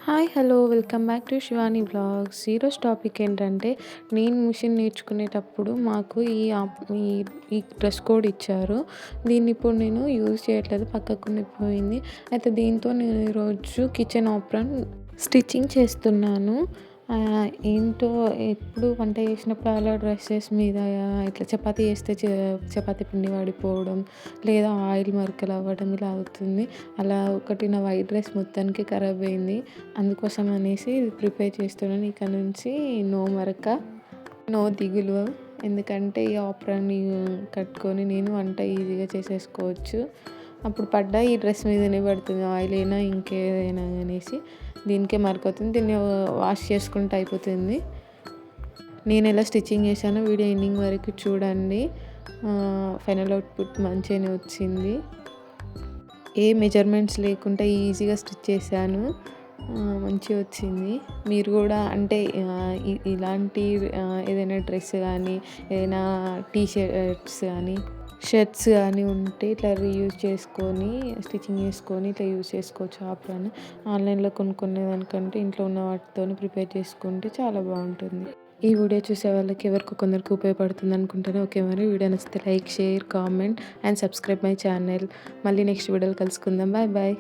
Hi! Hello! Welcome back to Shivani vlogs. ఈరోజు topic ఏంటంటే, నేను మిషన్ నేర్చుకునేటప్పుడు మాకు ఈ ఈ డ్రెస్ కోడ్ ఇచ్చారు. దీన్ని ఇప్పుడు నేను యూజ్ చేయట్లేదు, పక్కకుండిపోయింది. అయితే దీంతో నేను ఈరోజు కిచెన్ ఆప్రాన్ స్టిచ్చింగ్ చేస్తున్నాను. ఏంటో ఎప్పుడు వంట చేసినప్పుడు అలా డ్రెసెస్ మీద ఇట్లా చపాతీ చేస్తే చపాతీ పిండి పడిపోవడం, లేదా ఆయిల్ మరకలు అవ్వడం ఇలా అవుతుంది. అలా ఒకటి నా వైట్ డ్రెస్ మొత్తానికి ఖరాబ్ అయింది. అందుకోసం అనేసి ఇది ప్రిపేర్ చేస్తున్నాను. ఇక నుంచి నో మరక, నో దిగులు. ఎందుకంటే ఈ ఆప్రాన్ కట్టుకొని నేను వంట ఈజీగా చేసేసుకోవచ్చు. అప్పుడు పడ్డా ఈ డ్రెస్ మీదనే పడుతుంది, ఆయిల్ అయినా ఇంకేదైనా అనేసి. దీనికే మరకవుతుంది. దీన్ని వాష్ చేసుకుంటే అయిపోతుంది. నేను ఎలా స్టిచ్చింగ్ చేశానో వీడియో ఎండింగ్ వరకు చూడండి. ఫైనల్ అవుట్పుట్ మంచిగానే వచ్చింది. ఏ మెజర్మెంట్స్ లేకుండా ఈజీగా స్టిచ్ చేశాను. మంచిగా వచ్చింది. మీరు కూడా అంటే ఇలాంటి ఏదైనా డ్రెస్ కానీ, ఏదైనా టీషర్ట్స్ కానీ, షర్ట్స్ కానీ ఉంటే ఇట్లా రీయూజ్ చేసుకొని, స్టిచ్చింగ్ చేసుకొని ఇట్లా యూజ్ చేసుకోవచ్చు ఆప్రాన్. ఆన్లైన్లో కొనుక్కునేదానికంటే ఇంట్లో ఉన్న వాటితోనే ప్రిపేర్ చేసుకుంటే చాలా బాగుంటుంది. ఈ వీడియో చూసే వాళ్ళకి ఎవరికో కొందరికి ఉపయోగపడుతుంది అనుకుంటాను. ఓకే, మరి వీడియో నచ్చితే like, share, comment and subscribe my channel. మళ్ళీ నెక్స్ట్ వీడియోలో కలుసుకుందాం. Bye bye.